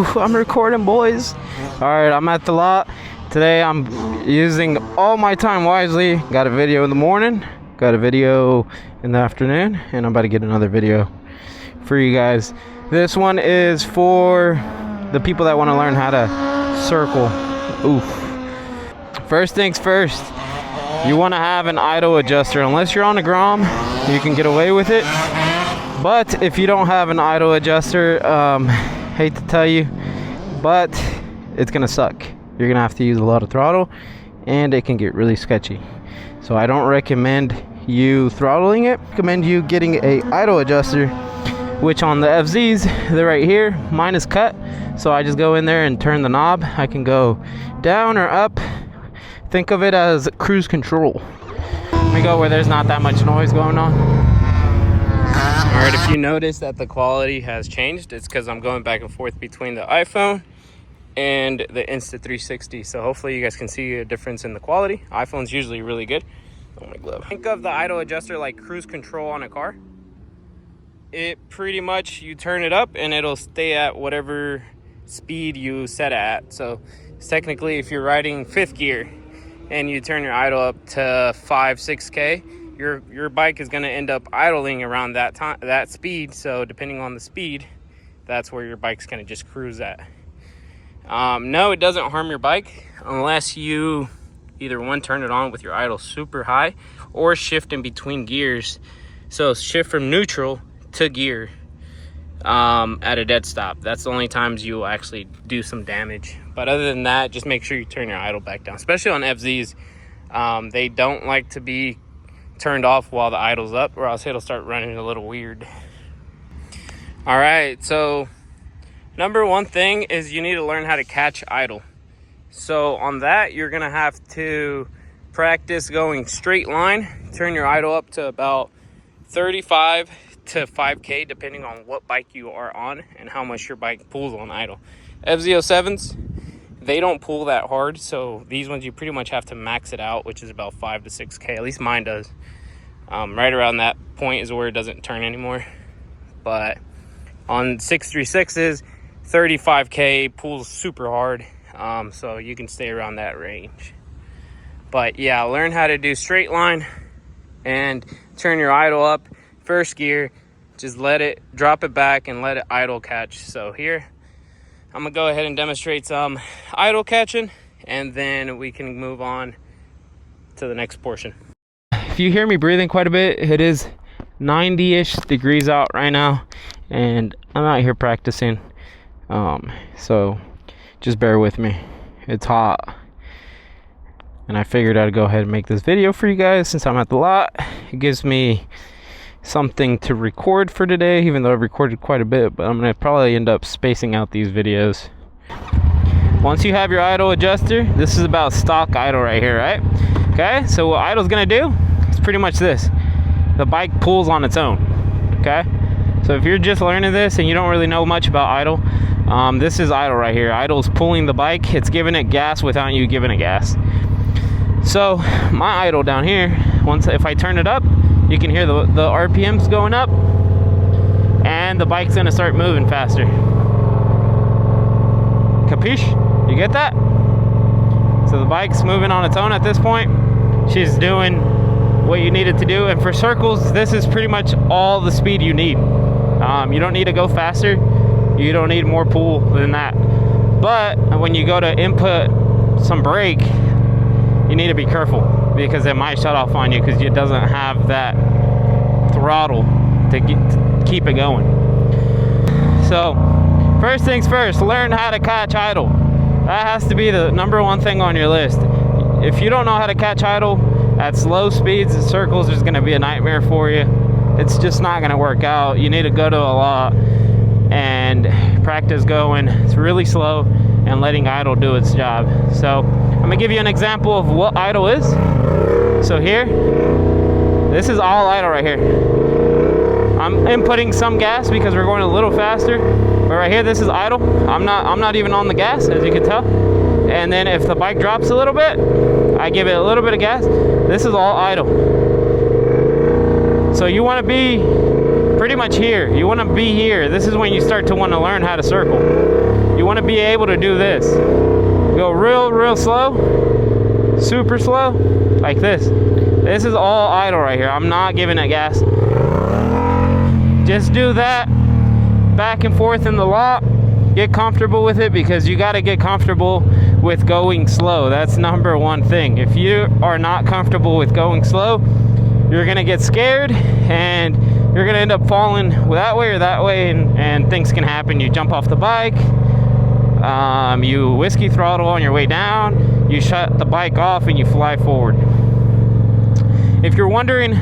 I'm recording, boys. Alright, I'm at the lot. Today I'm using all my time wisely. Got a video in the morning, got a video in the afternoon, and I'm about to get another video for you guys. This one is for the people that want to learn how to circle. Oof. First things first, you want to have an idle adjuster. Unless you're on a Grom, you can get away with it. But if you don't have an idle adjuster, hate to tell you, but it's gonna suck. You're gonna have to use a lot of throttle, and it can get really sketchy. So I don't recommend you throttling it. I recommend you getting a idle adjuster, which on the FZs, they're right here. Mine is cut, so I just go in there and turn the knob. I can go down or up. Think of it as cruise control. Let me go where there's not that much noise going on. Alright, if you notice that the quality has changed, it's because I'm going back and forth between the iPhone and the Insta360. So hopefully you guys can see a difference in the quality. iPhone's usually really good. Oh, my glove. Think of the idle adjuster like cruise control on a car. It pretty much, you turn it up and it'll stay at whatever speed you set it at. So technically, if you're riding 5th gear and you turn your idle up to 5-6K, your bike is going to end up idling around that speed. So depending on the speed, that's where your bike's going to just cruise at. No, it doesn't harm your bike unless you either one, turn it on with your idle super high, or shift in between gears. So shift from neutral to gear at a dead stop. That's the only times you will actually do some damage. But other than that, just make sure you turn your idle back down, especially on FZs. They don't like to be turned off while the idle's up, or else it'll start running a little weird. All right, so number one thing is you need to learn how to catch idle. So on that, you're gonna have to practice going straight line. Turn your idle up to about 35 to 5K, depending on what bike you are on and how much your bike pulls on idle. FZ07s, they don't pull that hard, so these ones you pretty much have to max it out, which is about 5 to 6K. At least mine does. Right around that point is where it doesn't turn anymore. But on 636s, 35K pulls super hard, so you can stay around that range. But yeah, learn how to do straight line and turn your idle up. First gear, just let it, drop it back and let it idle catch. So here, I'm gonna go ahead and demonstrate some idle catching, and then we can move on to the next portion. If you hear me breathing quite a bit, it is 90-ish degrees out right now, and I'm out here practicing. So just bear with me. It's hot, and I figured I'd go ahead and make this video for you guys since I'm at the lot. It gives me something to record for today, even though I've recorded quite a bit, but I'm gonna probably end up spacing out these videos. Once you have your idle adjuster, this is about stock idle right here, right? Okay, so what idle's gonna do is pretty much this. The bike pulls on its own, okay? So if you're just learning this and you don't really know much about idle, this is idle right here. Idle's pulling the bike, it's giving it gas without you giving it gas. So my idle down here, if I turn it up, you can hear the RPMs going up, and the bike's gonna start moving faster. Capiche? You get that? So the bike's moving on its own at this point. She's doing what you need it to do, and for circles, this is pretty much all the speed you need. You don't need to go faster. You don't need more pull than that. But when you go to input some brake, you need to be careful, because it might shut off on you because it doesn't have that throttle to keep it going. So first things first, learn how to catch idle. That has to be the number one thing on your list. If you don't know how to catch idle at slow speeds and circles, it's going to be a nightmare for you. It's just not going to work out. You need to go to a lot and practice going. It's really slow and letting idle do its job. So I'm gonna give you an example of what idle is. So here, this is all idle right here. I'm inputting some gas because we're going a little faster, but right here, this is idle. I'm not even on the gas, as you can tell. And then if the bike drops a little bit, I give it a little bit of gas. This is all idle. So you want to be pretty much here. You want to be here. This is when you start to want to learn how to circle. You want to be able to do this. Go real slow, super slow, like this. This is all idle right here. I'm not giving it gas. Just do that back and forth in the lot. Get comfortable with it, because you got to get comfortable with going slow. That's number one thing. If you are not comfortable with going slow, you're gonna get scared and you're gonna end up falling that way or that way, and things can happen. You jump off the bike, you whiskey throttle on your way down, you shut the bike off, and you fly forward. If you're wondering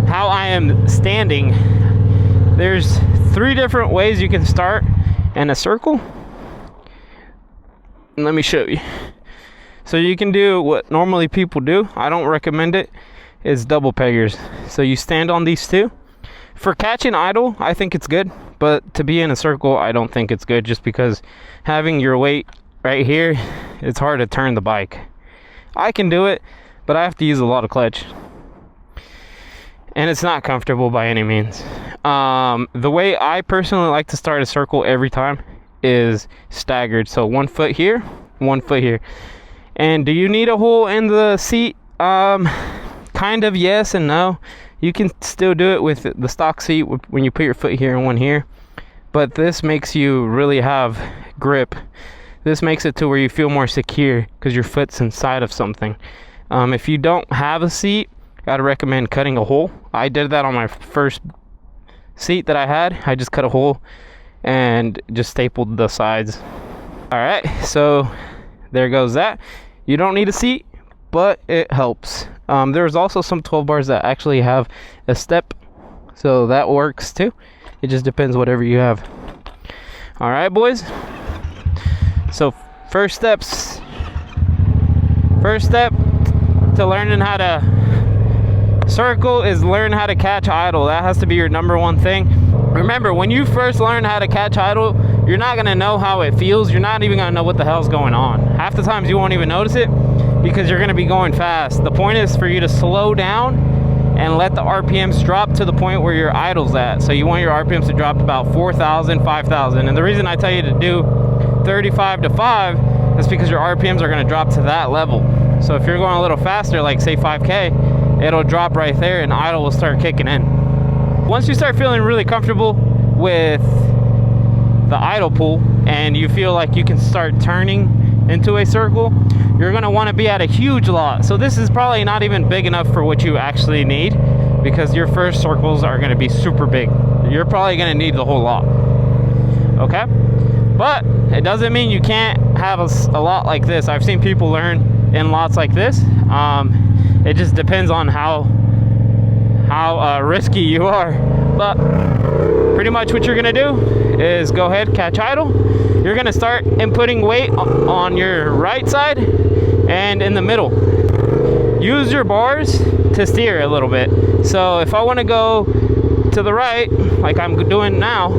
how I am standing, there's 3 different ways you can start in a circle. Let me show you. So you can do what normally people do. I don't recommend it. Is double peggers. So you stand on these 2. For catching idle, I think it's good, but to be in a circle, I don't think it's good, just because having your weight right here, it's hard to turn the bike. I can do it, but I have to use a lot of clutch, and it's not comfortable by any means. The way I personally like to start a circle every time is staggered. So 1 foot here, 1 foot here. And do you need a hole in the seat? Kind of yes and no. You can still do it with the stock seat when you put your foot here and one here, but this makes you really have grip. This makes it to where you feel more secure because your foot's inside of something. If you don't have a seat, I'd recommend cutting a hole. I did that on my first seat that I had. I just cut a hole and just stapled the sides. All right, so there goes that. You don't need a seat, but it helps. There's also some 12 bars that actually have a step, so that works too. It just depends whatever you have. All right, boys. So first step to learning how to circle is learn how to catch idle. That has to be your number one thing. Remember, when you first learn how to catch idle, you're not gonna know how it feels. You're not even gonna know what the hell's going on. Half the times you won't even notice it, because you're gonna be going fast. The point is for you to slow down and let the RPMs drop to the point where your idle's at. So you want your RPMs to drop to about 4,000, 5,000. And the reason I tell you to do 35 to 5 is because your RPMs are gonna drop to that level. So if you're going a little faster, like say 5K, it'll drop right there and idle will start kicking in. Once you start feeling really comfortable with the idle pull and you feel like you can start turning into a circle, you're going to want to be at a huge lot. So this is probably not even big enough for what you actually need, because your first circles are going to be super big. You're probably going to need the whole lot. Okay? But it doesn't mean you can't have a lot like this. I've seen people learn in lots like this. It just depends on how risky you are. But pretty much what you're going to do is go ahead, catch idle. You're going to start inputting weight on your right side and in the middle. Use your bars to steer a little bit. So if I want to go to the right, like I'm doing now,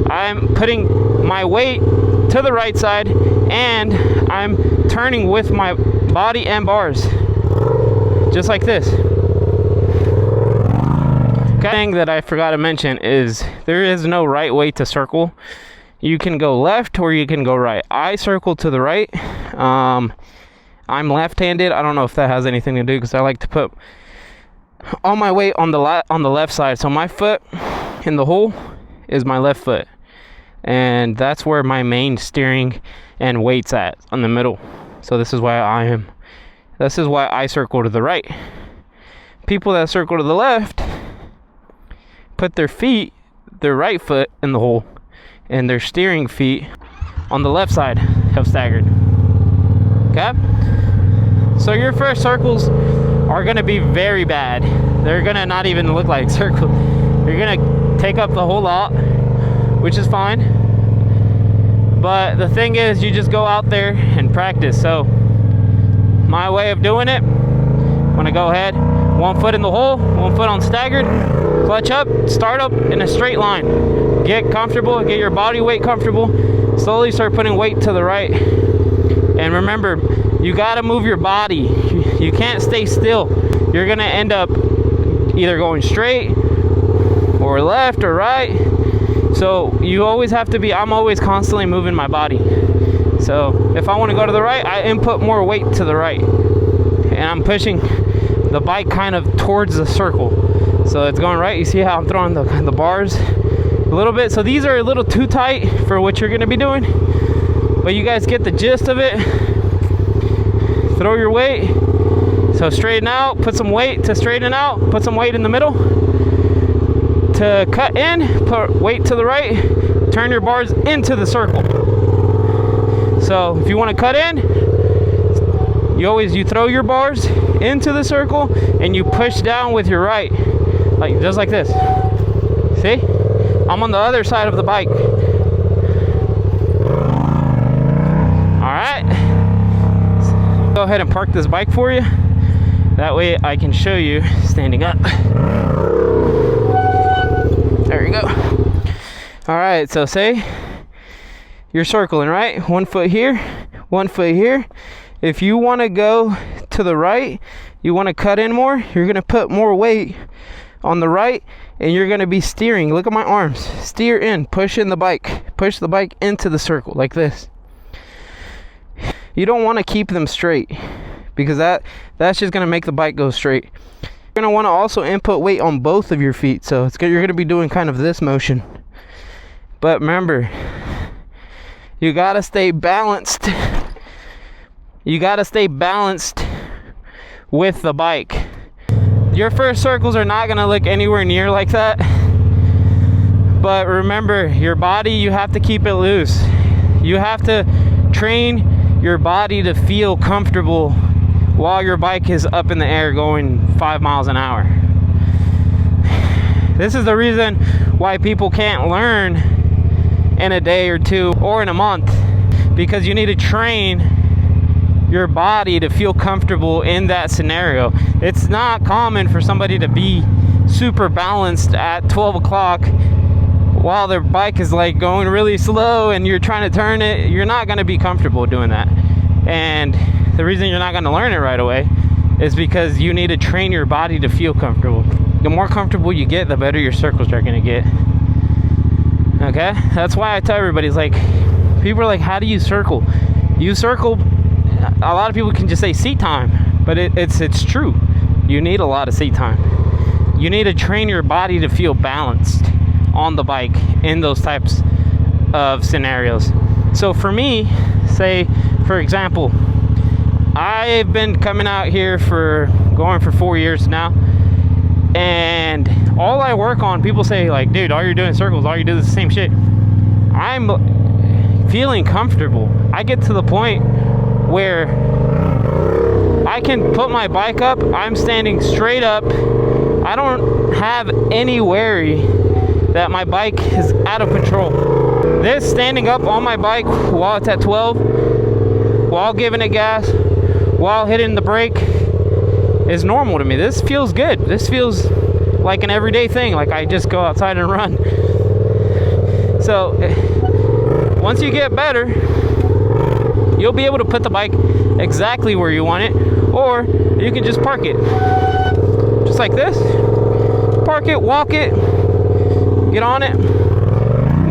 I'm putting my weight to the right side and I'm turning with my body and bars, just like this. Okay. Thing that I forgot to mention is there is no right way to circle. You can go left or you can go right. I circle to the right. I'm left-handed. I don't know if that has anything to do, because I like to put all my weight on the left side. So my foot in the hole is my left foot, and that's where my main steering and weight's at, on the middle. So this is why I circle to the right. People that circle to the left put their right foot in the hole and their steering feet on the left side of staggered. Okay? So your first circles are going to be very bad. They're going to not even look like circles. You're going to take up the whole lot, which is fine. But the thing is, you just go out there and practice. So my way of doing it, I'm going to go ahead, 1 foot in the hole, 1 foot on staggered, clutch up, start up in a straight line. Get comfortable, get your body weight comfortable, slowly start putting weight to the right. And remember, you gotta move your body. You can't stay still. You're gonna end up either going straight or left or right. So you always have to be, I'm always constantly moving my body. So if I want to go to the right, I input more weight to the right. And I'm pushing the bike kind of towards the circle. So it's going right. You see how I'm throwing the bars a little bit. So these are a little too tight for what you're going to be doing. But you guys get the gist of it. Throw your weight. So straighten out, put some weight to straighten out, put some weight in the middle. To cut in, put weight to the right, turn your bars into the circle. So if you want to cut in, you throw your bars into the circle and you push down with your right, like just like this. See? I'm on the other side of the bike. All right. Go ahead and park this bike for you. That way I can show you standing up. There you go. All right, so say you're circling, right? 1 foot here, 1 foot here. If you want to go to the right, you want to cut in more, you're going to put more weight on the right and you're going to be steering. Look at my arms. Steer in, push in the bike. Push the bike into the circle like this. You don't want to keep them straight because that's just going to make the bike go straight. You're going to want to also input weight on both of your feet. So you're going to be doing kind of this motion. But remember, you got to stay balanced. You got to stay balanced with the bike. Your first circles are not going to look anywhere near like that. But remember, your body, you have to keep it loose. You have to train your body to feel comfortable while your bike is up in the air going 5 miles an hour. This is the reason why people can't learn in a day or two or in a month, because you need to train your body to feel comfortable in that scenario. It's not common for somebody to be super balanced at 12 o'clock while their bike is like going really slow and you're trying to turn it. You're not going to be comfortable doing that. And the reason you're not going to learn it right away is because you need to train your body to feel comfortable. The more comfortable you get, the better your circles are going to get. Okay? That's why I tell everybody, it's like, people are like, how do you circle? You circle, a lot of people can just say seat time, but it's true. You need a lot of seat time. You need to train your body to feel balanced on the bike in those types of scenarios. So for me, say, for example, I've been coming out here going for 4 years now, and all I work on, people say like, dude, all you're doing is circles, all you do is the same shit. I'm feeling comfortable. I get to the point where I can put my bike up, I'm standing straight up, I don't have any worry that my bike is out of control. This standing up on my bike while it's at 12, while giving it gas, while hitting the brake, is normal to me. This feels good. This feels like an everyday thing, like I just go outside and run. So once you get better, you'll be able to put the bike exactly where you want it, or you can just park it just like this. Park it, walk it, get on it,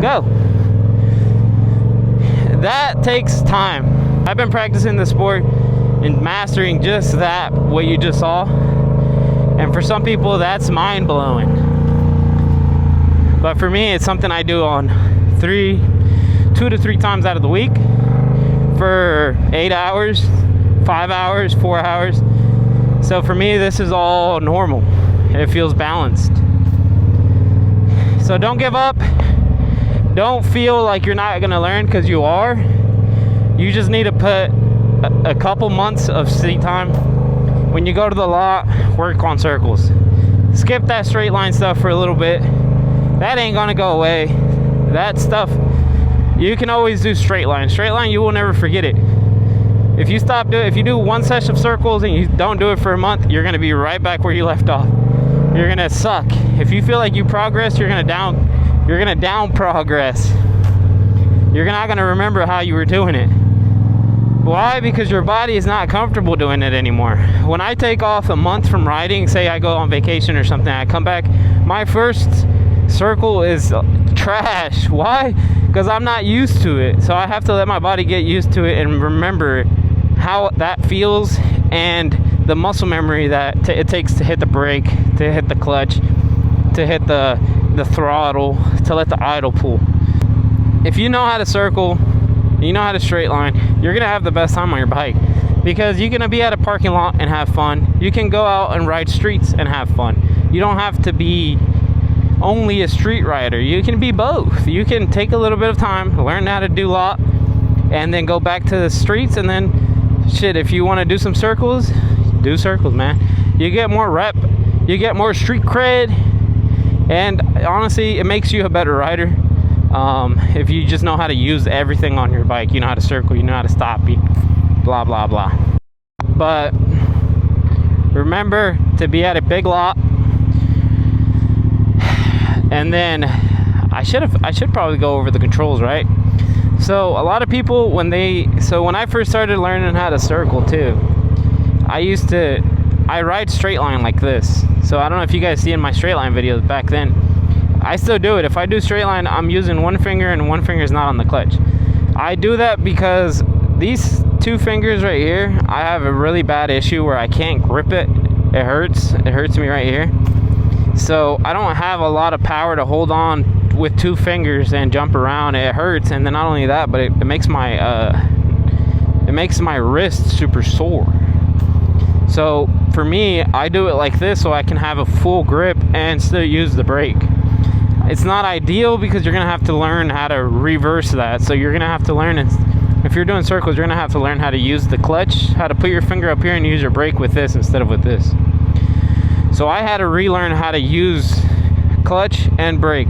go. That takes time. I've been practicing the sport and mastering just that, what you just saw, and for some people that's mind-blowing, but for me it's something I do on 2 to 3 times out of the week for 8 hours, 5 hours, 4 hours. So for me, this is all normal. It feels balanced. So don't give up. Don't feel like you're not gonna learn, because you are. You just need to put a couple months of seat time. When you go to the lot, work on circles. Skip that straight line stuff for a little bit. That ain't gonna go away. That stuff, you can always do straight line. Straight line, you will never forget it. If you do one session of circles and you don't do it for a month, you're gonna be right back where you left off. You're gonna suck. If you feel like you progressed, you're gonna down progress. You're not gonna remember how you were doing it. Why? Because your body is not comfortable doing it anymore. When I take off a month from riding, say I go on vacation or something, I come back, my first circle is trash. Why? Because I'm not used to it. So I have to let my body get used to it and remember how that feels and the muscle memory that it takes to hit the brake, to hit the clutch, to hit the throttle, to let the idle pull. If you know how to circle, you know how to straight line, you're gonna have the best time on your bike, because you're gonna be at a parking lot and have fun. You can go out and ride streets and have fun. You don't have to be only a street rider. You can be both. You can take a little bit of time, learn how to do lot, and then go back to the streets, and then shit, if you want to do some circles, do circles, man. You get more rep, you get more street cred, and honestly, it makes you a better rider. If you just know how to use everything on your bike, you know how to circle, you know how to stop, blah blah blah. But remember to be at a big lot. And then I should probably go over the controls, right? So a lot of people, when I first started learning how to circle too, I ride straight line like this. So I don't know if you guys see in my straight line videos back then. I still do it. If I do straight line, I'm using one finger and one finger is not on the clutch. I do that because these two fingers right here, I have a really bad issue where I can't grip it. It hurts me right here. So I don't have a lot of power to hold on with two fingers and jump around. It hurts, and then not only that, but it makes my wrist super sore. So for me, I do it like this so I can have a full grip and still use the brake. It's not ideal because you're gonna have to learn how to reverse that. So you're gonna have to learn, if you're doing circles, you're gonna have to learn how to use the clutch, how to put your finger up here and use your brake with this instead of with this. So I had to relearn how to use clutch and brake.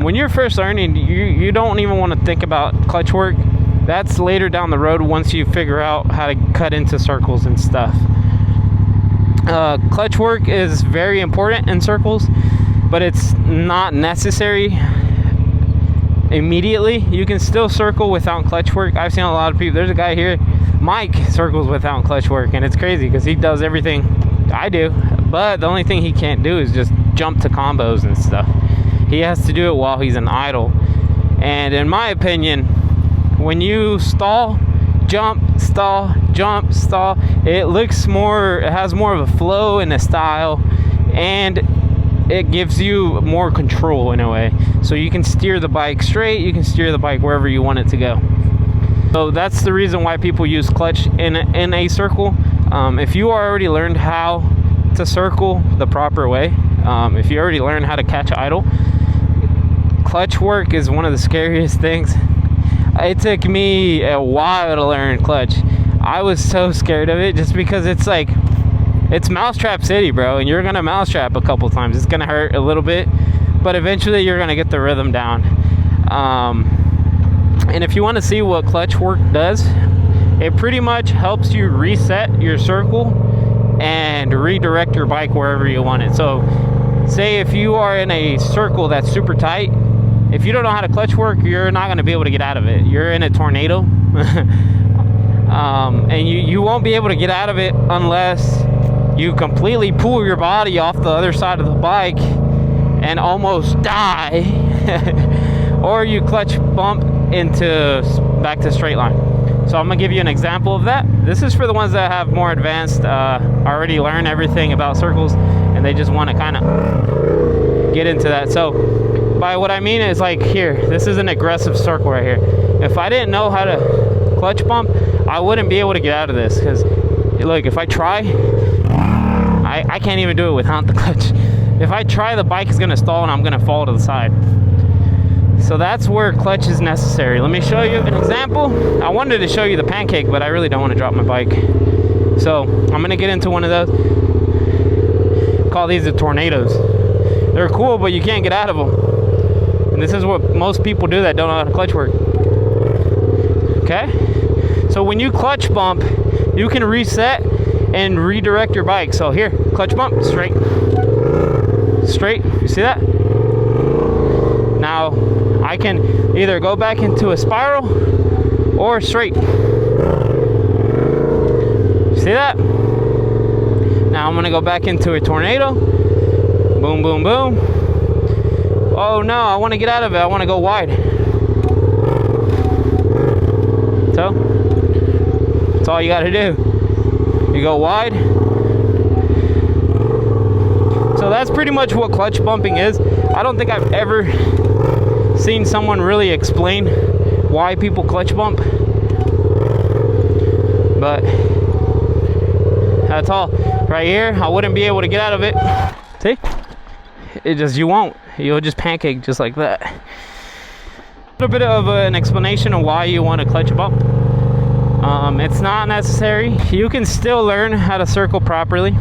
When you're first learning, you don't even want to think about clutch work. That's later down the road once you figure out how to cut into circles and stuff. Clutch work is very important in circles, but it's not necessary immediately. You can still circle without clutch work. I've seen a lot of people. There's a guy here, Mike, circles without clutch work, and it's crazy because he does everything I do, but the only thing he can't do is just jump to combos and stuff. He has to do it while he's in idle. And in my opinion, when you stall, jump, stall, jump, stall, it has more of a flow and a style, and it gives you more control in a way. So you can steer the bike straight, you can steer the bike wherever you want it to go. So that's the reason why people use clutch in a circle. If you already learned how to circle the proper way, if you already learned how to catch idle, clutch work is one of the scariest things. It took me a while to learn clutch. I was so scared of it just because it's like, it's mousetrap city, bro, and you're gonna mousetrap a couple times. It's gonna hurt a little bit, but eventually you're gonna get the rhythm down. And if you want to see what clutch work does, it pretty much helps you reset your circle and redirect your bike wherever you want it. So say if you are in a circle that's super tight, if you don't know how to clutch work, you're not going to be able to get out of it. You're in a tornado. And you won't be able to get out of it unless you completely pull your body off the other side of the bike and almost die, or you clutch bump back to straight line. So I'm gonna give you an example of that. This is for the ones that have more advanced, already learned everything about circles, and they just want to kind of get into that. So by what I mean is, like, here, this is an aggressive circle right here. If I didn't know how to clutch bump, I wouldn't be able to get out of this, because look, if I try, I can't even do it without the clutch. If I try, the bike is gonna stall and I'm gonna fall to the side. So that's where clutch is necessary. Let me show you an example. I wanted to show you the pancake, but I really don't want to drop my bike. So I'm gonna get into one of those. Call these the tornadoes. They're cool, but you can't get out of them. And this is what most people do that don't know how to clutch work. Okay? So when you clutch bump, you can reset and redirect your bike. So here, clutch bump, straight. Straight, you see that? Now, I can either go back into a spiral or straight. See that? Now I'm gonna go back into a tornado. Boom, boom, boom. Oh no, I want to get out of it. I want to go wide. So, that's all you got to do. You go wide. So that's pretty much what clutch bumping is. I don't think I've ever seen someone really explain why people clutch bump. But that's all. Right here, I wouldn't be able to get out of it. See? It just, you won't. You'll just pancake just like that. A little bit of an explanation of why you want to clutch bump. It's not necessary. You can still learn how to circle properly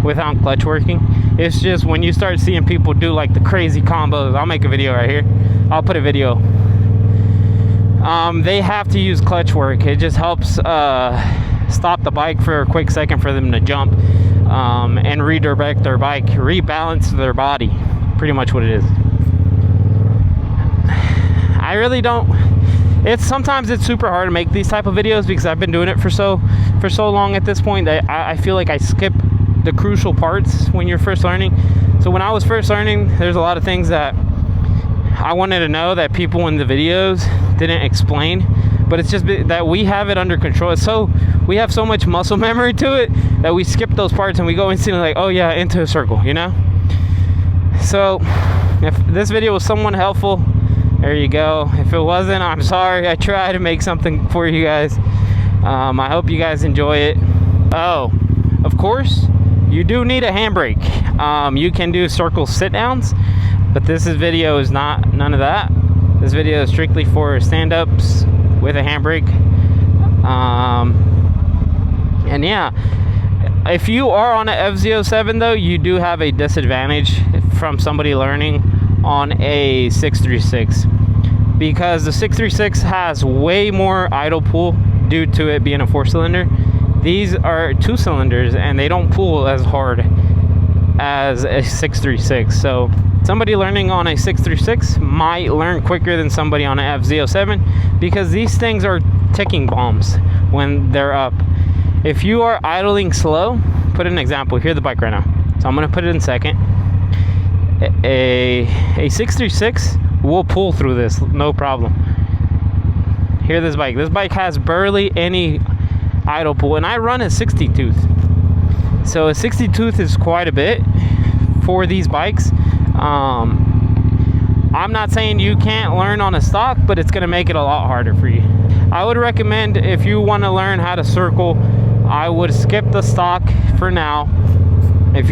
without clutch working. It's just when you start seeing people do like the crazy combos. I'll make a video right here. I'll put a video. They have to use clutch work. It just helps stop the bike for a quick second for them to jump and redirect their bike, rebalance their body. Pretty much what it is. I really don't. Sometimes it's super hard to make these type of videos because I've been doing it for so long at this point that I feel like I skip the crucial parts when you're first learning. So when I was first learning, there's a lot of things that I wanted to know that people in the videos didn't explain, but it's just that we have it under control. So we have so much muscle memory to it that we skip those parts and we go instantly like, oh yeah, into a circle, you know? So if this video was somewhat helpful, there you go. If it wasn't, I'm sorry. I tried to make something for you guys. I hope you guys enjoy it. Oh, of course, you do need a handbrake. You can do circle sit downs, but this video is none of that. This video is strictly for stand-ups with a handbrake. And yeah, if you are on an FZ07 though, you do have a disadvantage from somebody learning on a 636, because the 636 has way more idle pull due to it being a 4-cylinder. These are 2 cylinders and they don't pull as hard as a 636. So somebody learning on a 636 might learn quicker than somebody on an FZ07 because these things are ticking bombs when they're up. If you are idling slow, put an example, here's the bike right now. So I'm gonna put it in second. A 636 will pull through this, no problem. Here, this bike has barely any idle pull, and I run a 60 tooth. So a 60 tooth is quite a bit for these bikes. I'm not saying you can't learn on a stock, but it's gonna make it a lot harder for you. I would recommend, if you want to learn how to circle, I would skip the stock for now. If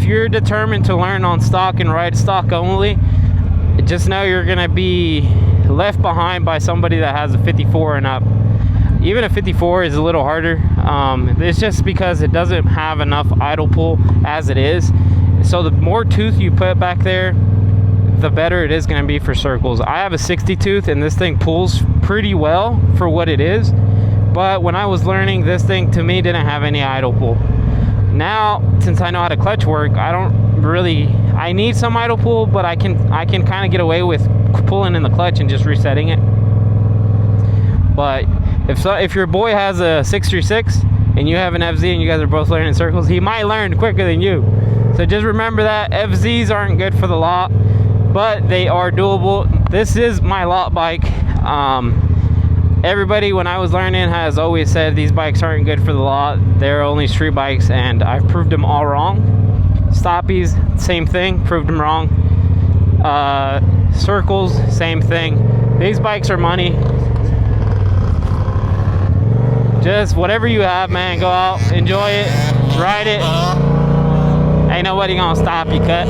you're determined to learn on stock and ride stock only, just know you're gonna be left behind by somebody that has a 54 and up. Even a 54 is a little harder. It's just because it doesn't have enough idle pull as it is. So the more tooth you put back there, the better it is going to be for circles. I have a 60 tooth and this thing pulls pretty well for what it is. But when I was learning, this thing to me didn't have any idle pull. Now, since I know how to clutch work, I need some idle pull, but I can kind of get away with pulling in the clutch and just resetting it. But if your boy has a 636 and you have an FZ and you guys are both learning circles, he might learn quicker than you. So just remember that FZs aren't good for the lot, but they are doable. This is my lot bike. Everybody when I was learning has always said these bikes aren't good for the lot. They're only street bikes, and I've proved them all wrong. Stoppies, same thing, proved them wrong. Circles, same thing. These bikes are money. Just whatever you have, man, go out, enjoy it, ride it. Ain't nobody gonna stop you, cut.